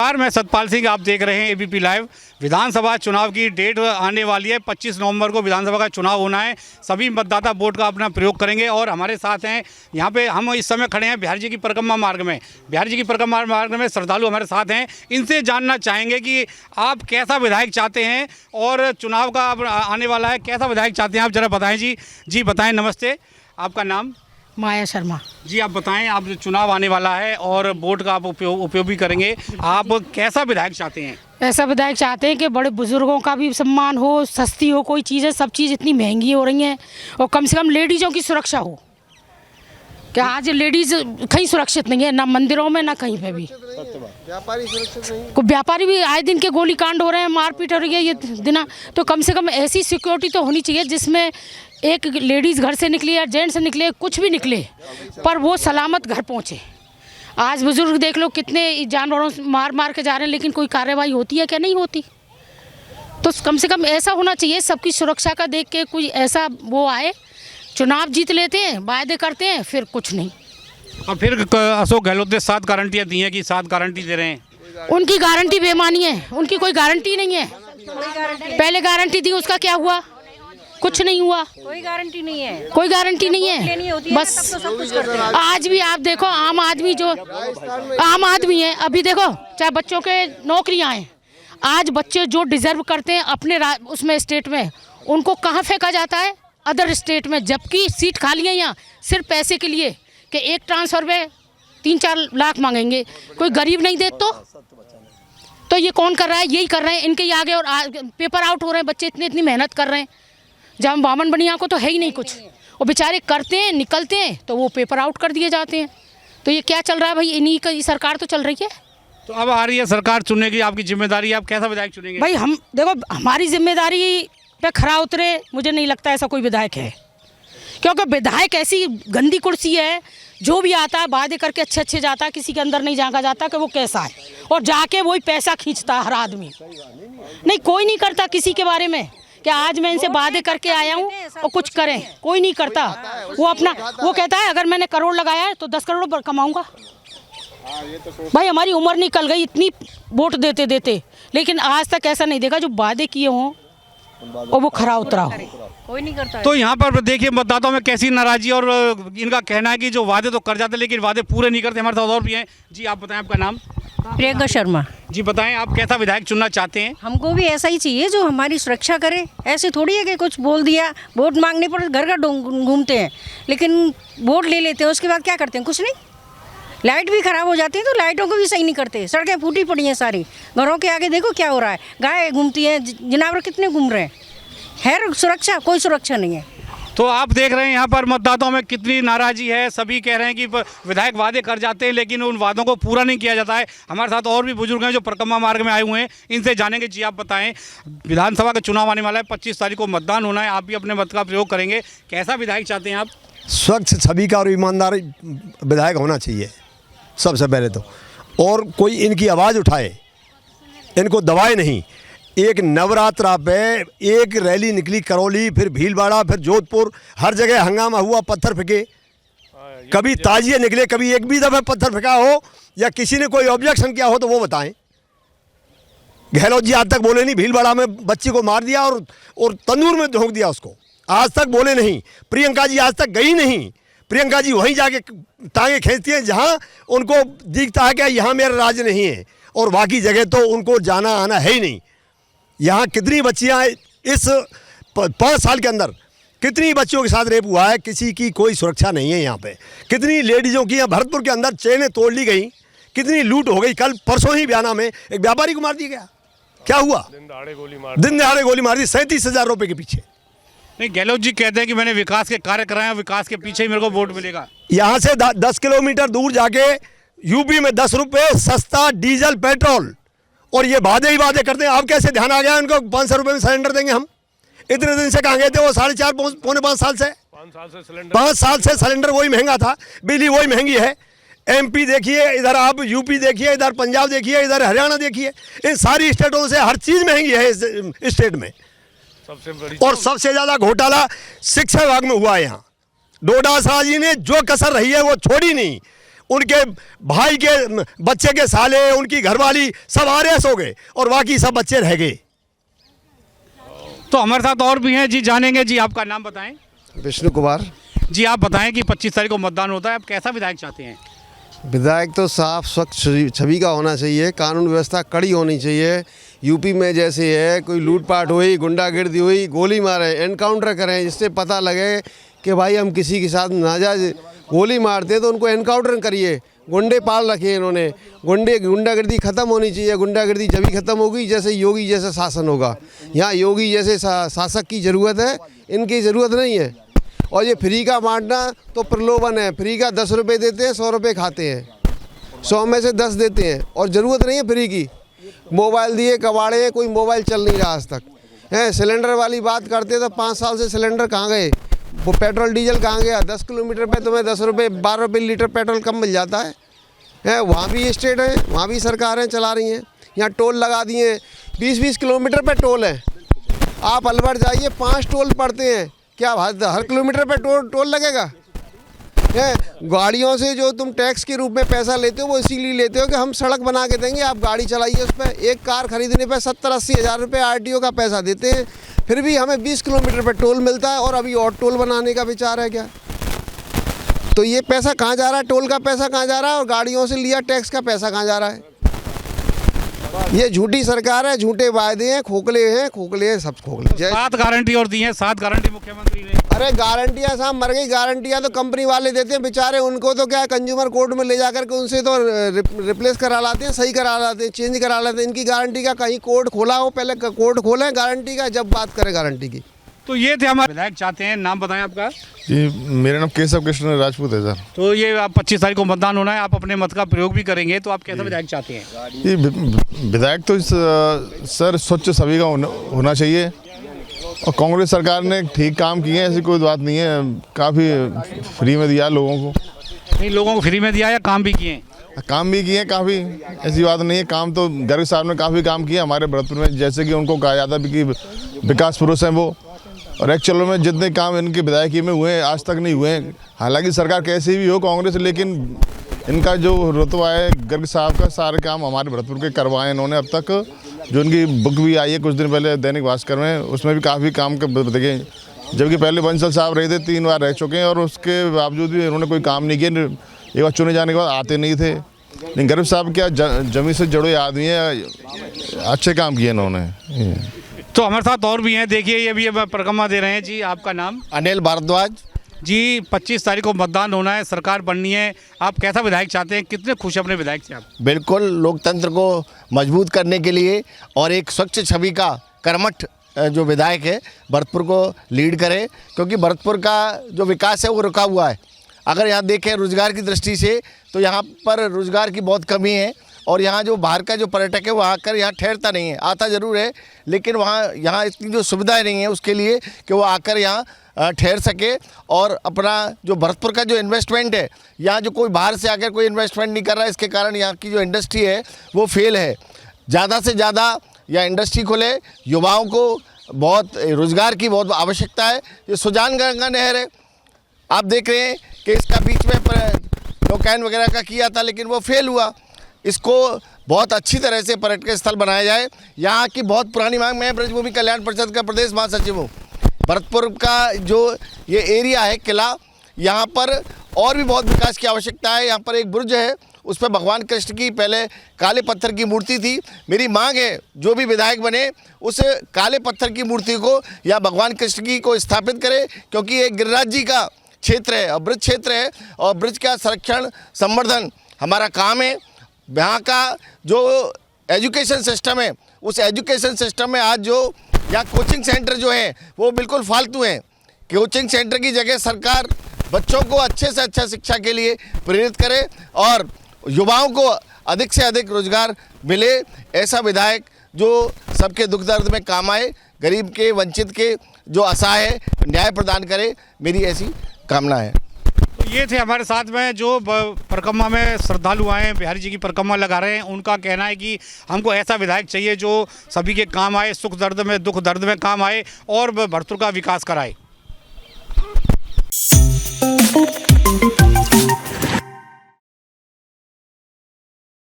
नमस्कार, मैं सतपाल सिंह, आप देख रहे हैं एबीपी लाइव। विधानसभा चुनाव की डेट आने वाली है। 25 नवंबर को विधानसभा का चुनाव होना है। सभी मतदाता वोट का अपना प्रयोग करेंगे और हमारे साथ हैं यहाँ पे, हम इस समय खड़े हैं बिहारी जी की परिक्रमा मार्ग में। बिहारी जी की परिक्रमा मार्ग में श्रद्धालु हमारे साथ हैं। इनसे जानना चाहेंगे कि आप कैसा विधायक चाहते हैं और चुनाव का आने वाला है, कैसा विधायक चाहते हैं आप, ज़रा बताएँ जी। जी बताएँ। नमस्ते, आपका नाम? माया शर्मा जी, आप बताएं, आप चुनाव आने वाला है और वोट का आप उपयोग भी करेंगे, आप कैसा विधायक चाहते हैं? ऐसा विधायक चाहते हैं कि बड़े बुजुर्गों का भी सम्मान हो, सस्ती हो कोई चीज़ें, सब चीज़ इतनी महंगी हो रही हैं और कम से कम लेडीज़ों की सुरक्षा हो। क्या आज लेडीज़ कहीं सुरक्षित नहीं है, ना मंदिरों में ना कहीं पे भी। व्यापारी सुरक्षित नहीं, को व्यापारी भी आए दिन के गोली कांड हो रहे हैं, मारपीट हो रही है ये दिना। तो कम से कम ऐसी सिक्योरिटी तो होनी चाहिए जिसमें एक लेडीज़ घर से निकली या जेंट्स निकले, कुछ भी निकले, पर वो सलामत घर पहुँचे। आज बुजुर्ग देख लो कितने जानवरों से मार के जा रहे हैं, लेकिन कोई कार्रवाई होती है क्या? नहीं होती। तो कम से कम ऐसा होना चाहिए, सबकी सुरक्षा का देख के कोई ऐसा वो आए। चुनाव जीत लेते हैं, वायदे करते हैं, फिर कुछ नहीं। और फिर अशोक गहलोत ने 7 गारंटियाँ दी हैं कि 7 गारंटी दे रहे हैं। उनकी गारंटी बेमानी है, उनकी कोई गारंटी नहीं है। पहले गारंटी दी, उसका क्या हुआ? कुछ नहीं हुआ। कोई गारंटी नहीं है, कोई गारंटी नहीं है। बस तो सब कुछ करते हैं। आज भी आप देखो, आम आदमी जो आम आदमी है, अभी देखो चाहे बच्चों के नौकरियां हैं, आज बच्चे जो डिजर्व करते हैं अपने उसमें स्टेट में, उनको कहाँ फेंका जाता है? अदर स्टेट में, जबकि सीट खाली है यहाँ सिर्फ पैसे के लिए कि एक ट्रांसफर में 3-4 लाख मांगेंगे। कोई गरीब नहीं दे तो ये कौन कर रहा है? यही कर रहे हैं, इनके ही आगे। और पेपर आउट हो रहे हैं बच्चे, इतनी मेहनत कर रहे हैं। जब हम बामन बनिया को तो है ही नहीं कुछ, वो बेचारे करते हैं, निकलते हैं तो वो पेपर आउट कर दिए जाते हैं। तो ये क्या चल रहा है भाई? इन्हीं की सरकार तो चल रही है। तो अब आ रही है सरकार चुनने की, आपकी जिम्मेदारी है, आप कैसा विधायक चुनेंगे? भाई हम देखो, हमारी जिम्मेदारी पे खरा उतरे, मुझे नहीं लगता ऐसा कोई विधायक है। क्योंकि विधायक ऐसी गंदी कुर्सी है, जो भी आता है वादे करके अच्छे जाता है, किसी के अंदर नहीं झांका जाता कि वो कैसा है, और जाके वही पैसा खींचता है हर आदमी। नहीं, कोई नहीं करता किसी के बारे में कि आज मैं इनसे वादे करके आया हूँ और कुछ करें, कोई नहीं करता। वो अपना वो कहता है अगर मैंने करोड़ लगाया है तो 10 करोड़ कमाऊंगा। भाई हमारी उम्र निकल गई इतनी वोट देते देते, लेकिन आज तक ऐसा नहीं देखा जो वादे किए हों और वो खरा उतरा हो। कोई नहीं करता है। तो यहाँ पर देखिए मतदाताओं में कैसी नाराजी, और इनका कहना है कि जो वादे तो कर जाते लेकिन वादे पूरे नहीं करते। हमारे साथ और भी हैं। जी आप बताएं, आपका नाम? प्रियंका शर्मा। जी बताएं, आप कैसा विधायक चुनना चाहते हैं? हमको भी ऐसा ही चाहिए जो हमारी सुरक्षा करे। ऐसे थोड़ी है कि कुछ बोल दिया, वोट मांगने पर घर घर घूमते हैं, लेकिन वोट ले लेते हैं, उसके बाद क्या करते हैं? कुछ नहीं। लाइट भी ख़राब हो जाती है तो लाइटों को भी सही नहीं करते। सड़कें फूटी पड़ी हैं सारी, घरों के आगे देखो क्या हो रहा है, गाय घूमती हैं, जानवर कितने घूम रहे हैं। है सुरक्षा? कोई सुरक्षा नहीं है। तो आप देख रहे हैं यहाँ पर मतदाताओं में कितनी नाराजी है। सभी कह रहे हैं कि विधायक वादे कर जाते हैं लेकिन उन वादों को पूरा नहीं किया जाता है। हमारे साथ और भी बुजुर्ग हैं जो परिक्रमा मार्ग में आए हुए हैं, इनसे जानेंगे। जी आप बताएं, विधानसभा का चुनाव आने वाला है, 25 तारीख को मतदान होना है, आप भी अपने मत का प्रयोग करेंगे, कैसा विधायक चाहते हैं आप? स्वच्छ छवि का और ईमानदार विधायक होना चाहिए सबसे पहले तो, और कोई इनकी आवाज़ उठाए, इनको दबाए नहीं। एक नवरात्रा पे एक रैली निकली करौली, फिर भीलवाड़ा, फिर जोधपुर, हर जगह हंगामा हुआ, पत्थर फेंके, कभी ताजिए निकले, कभी एक भी दफे पत्थर फेंका हो या किसी ने कोई ऑब्जेक्शन किया हो तो वो बताएं। गहलोत जी आज तक बोले नहीं, भीलवाड़ा में बच्ची को मार दिया और तंदूर में झोंक दिया उसको, आज तक बोले नहीं। प्रियंका जी आज तक गई नहीं। प्रियंका जी वहीं जाके टांगे खींचती हैं जहां उनको दिखता है कि यहाँ मेरा राज नहीं है, और बाकी जगह तो उनको जाना आना है ही नहीं। यहाँ कितनी बच्चियाँ इस 5 साल के अंदर कितनी बच्चियों के साथ रेप हुआ है, किसी की कोई सुरक्षा नहीं है यहाँ पे। कितनी लेडीज़ों की यहाँ भरतपुर के अंदर चेनें तोड़ ली गई, कितनी लूट हो गई। कल परसों ही बयाना में एक व्यापारी को मार दिया गया, क्या हुआ? दिन दहाड़े गोली मार दी 37,000 रुपये के पीछे। नहीं, गहलोत जी कहते हैं कि मैंने विकास के कार्य कराए, विकास के पीछे ही मेरे को वोट मिलेगा। यहाँ से 10 किलोमीटर दूर जाके यूपी में 10 रुपये सस्ता डीजल पेट्रोल, और ये वादे ही वादे करते हैं। अब कैसे ध्यान आ गया उनको 500 रुपये में सिलेंडर देंगे हम? इतने दिन से कहाँ गए थे वो? 4.5 पौने 5 साल से 5 साल से सिलेंडर वही महंगा था, बिजली वही महंगी है। एमपी देखिए, इधर आप यूपी देखिए, इधर पंजाब देखिए, इधर हरियाणा देखिए, इन सारी स्टेटों से हर चीज़ महंगी है इस स्टेट में। और सबसे ज़्यादा घोटाला शिक्षा विभाग में हुआ है। यहाँ डोडासा जी ने जो कसर रही है वो छोड़ी नहीं। उनके भाई के बच्चे के साले, उनकी घरवाली सब आरएस हो गए और बाकी सब बच्चे रह गए। तो हमारे साथ और भी हैं जी, जानेंगे जी। आपका नाम बताएं। विष्णु कुमार। जी आप बताएं कि 25 तारीख को मतदान होता है, आप कैसा विधायक चाहते हैं? विधायक तो साफ स्वच्छ छवि का होना चाहिए, कानून व्यवस्था कड़ी होनी चाहिए। यूपी में जैसे है, कोई लूटपाट हुई, गुंडागिर्दी हुई, गोली मारे, एनकाउंटर करें, जिससे पता लगे कि भाई हम किसी के साथ नाजायज गोली मारते हैं तो उनको एनकाउंटर करिए। गुंडे पाल रखे इन्होंने, गुंडागिर्दी ख़त्म होनी चाहिए। गुंडागिर्दी जब ही ख़त्म होगी जैसे योगी जैसा शासन होगा। यहाँ योगी जैसे शासक की ज़रूरत है, इनकी ज़रूरत नहीं है। और ये फ्री का बांटना तो प्रलोभन है। फ्री का 10 रुपये देते हैं, 100 रुपये खाते हैं, 100 में से 10 देते हैं और ज़रूरत नहीं है फ्री की। मोबाइल दिए कबाड़े, कोई मोबाइल चल नहीं रहा आज तक है। सिलेंडर वाली बात करते तो 5 साल से सिलेंडर कहाँ गए, वो पेट्रोल डीजल कहाँ गया? 10 किलोमीटर पे तुम्हें 10 रुपये 12 रुपये लीटर पेट्रोल कम मिल जाता है। वहाँ भी स्टेट है, वहाँ भी सरकारें चला रही हैं। यहाँ टोल लगा दिए, 20-20 किलोमीटर पे टोल है। आप अलवर जाइए, 5 टोल पड़ते हैं। क्या हर किलोमीटर पे टोल लगेगा? गाड़ियों से जो तुम टैक्स के रूप में पैसा लेते हो वो इसीलिए लेते हो कि हम सड़क बना के देंगे, आप गाड़ी चलाइए उस पर। एक कार खरीदने पे 70-80 हज़ार रुपये आरटीओ का पैसा देते हैं, फिर भी हमें 20 किलोमीटर पे टोल मिलता है और अभी और टोल बनाने का विचार है क्या? तो ये पैसा कहाँ जा रहा है? टोल का पैसा कहाँ जा रहा है और गाड़ियों से लिया टैक्स का पैसा कहाँ जा रहा है? ये झूठी सरकार है, झूठे वायदे हैं, खोखले हैं, सब खोखले। 7 गारंटी और दी हैं, 7 गारंटी मुख्यमंत्री ने। अरे गारंटियाँ साहब मर गई। गारंटियाँ तो कंपनी वाले देते हैं बेचारे, उनको तो क्या है, कंज्यूमर कोर्ट में ले जा कर के उनसे तो रिप्लेस करा लाते हैं, सही करा लाते हैं, चेंज करा लाते हैं। इनकी गारंटी का कहीं कोर्ट खोला हो, पहले कोर्ट खोलें गारंटी का, जब बात करें गारंटी की। तो ये थे हमारे विधायक चाहते हैं। नाम बताएं आपका। जी मेरा नाम केशव कृष्ण राजपूत है सर। तो ये आप 25 तारीख को मतदान होना है, आप अपने मत का प्रयोग भी करेंगे, तो आप कैसा विधायक चाहते हैं? ये विधायक तो सर स्वच्छ छवि का होना चाहिए और कांग्रेस सरकार ने ठीक काम किए हैं, ऐसी कोई बात नहीं है। काफ़ी फ्री में दिया लोगों को। नहीं, लोगों को फ्री में दिया या काम भी किए हैं? काम भी किए काफ़ी, ऐसी बात नहीं है। काम तो गर्ग साहब ने काफ़ी काम किया हमारे भरतपुर में, जैसे कि उनको कहा जाता है कि विकास पुरुष हैं वो। और एक्चुअल में जितने काम इनके विधायकी में हुए हैं आज तक नहीं हुए हैं। हालांकि सरकार कैसी भी हो कांग्रेस, लेकिन इनका जो रुतबा है गर्ग साहब का, सारे काम हमारे भरतपुर के करवाए इन्होंने अब तक। जो इनकी बुक भी आई है कुछ दिन पहले दैनिक भास्कर में, उसमें भी काफ़ी काम देखे। जबकि पहले बंसल साहब रहे थे, 3 बार रह चुके हैं और उसके बावजूद भी इन्होंने कोई काम नहीं किया। एक बार चुने जाने के बाद आते नहीं थे। लेकिन गर्ग साहब क्या जमीन से जुड़े आदमी हैं, अच्छे काम किए इन्होंने। तो हमारे साथ और भी हैं, देखिए ये भी परिक्रमा दे रहे हैं जी। आपका नाम? अनिल भारद्वाज जी। 25 तारीख को मतदान होना है, सरकार बननी है, आप कैसा विधायक चाहते हैं? कितने खुश अपने विधायक से आप? बिल्कुल लोकतंत्र को मजबूत करने के लिए और एक स्वच्छ छवि का कर्मठ जो विधायक है भरतपुर को लीड करे, क्योंकि भरतपुर का जो विकास है वो रुका हुआ है। अगर यहाँ देखें रोज़गार की दृष्टि से तो यहाँ पर रोज़गार की बहुत कमी है और यहाँ जो बाहर का जो पर्यटक है वो आकर यहाँ ठहरता नहीं है। आता ज़रूर है लेकिन यहाँ इतनी जो सुविधाएं नहीं है उसके लिए कि वो आकर यहाँ ठहर सके और अपना जो भरतपुर का जो इन्वेस्टमेंट है, यहाँ जो कोई बाहर से आकर कोई इन्वेस्टमेंट नहीं कर रहा है, इसके कारण यहाँ की जो इंडस्ट्री है वो फेल है। ज़्यादा से ज़्यादा यहाँ इंडस्ट्री खोले, युवाओं को बहुत रोज़गार की बहुत आवश्यकता है। ये सुजान गंगा नहर है, आप देख रहे हैं कि इसका बीच में लोकायन वगैरह का किया था लेकिन वो फेल हुआ। इसको बहुत अच्छी तरह से पर्यटक स्थल बनाया जाए। यहाँ की बहुत पुरानी मांग, मैं ब्रजभूमि कल्याण परिषद का प्रदेश महासचिव हूँ। भरतपुर का जो ये एरिया है किला, यहाँ पर और भी बहुत विकास की आवश्यकता है। यहाँ पर एक बुर्ज है, उस पर भगवान कृष्ण की पहले काले पत्थर की मूर्ति थी। मेरी मांग है जो भी विधायक बने उस काले पत्थर की मूर्ति को या भगवान कृष्ण की को स्थापित करे, क्योंकि ये गिरिराज जी का क्षेत्र है और ब्रिज क्षेत्र है और ब्रिज का संरक्षण संवर्धन हमारा काम है। यहाँ का जो एजुकेशन सिस्टम है उस एजुकेशन सिस्टम में आज जो यहाँ कोचिंग सेंटर जो है वो बिल्कुल फालतू हैं। कोचिंग सेंटर की जगह सरकार बच्चों को अच्छे से अच्छा शिक्षा के लिए प्रेरित करे और युवाओं को अधिक से अधिक रोजगार मिले। ऐसा विधायक जो सबके दुख दर्द में काम आए, गरीब के वंचित के जो असहाय है न्याय प्रदान करे, मेरी ऐसी कामना है। तो ये थे हमारे साथ में जो परिक्रमा में श्रद्धालु आए, बिहारी जी की परिक्रमा लगा रहे हैं। उनका कहना है कि हमको ऐसा विधायक चाहिए जो सभी के काम आए, सुख दर्द में दुख दर्द में काम आए और भरतपुर का विकास कराए।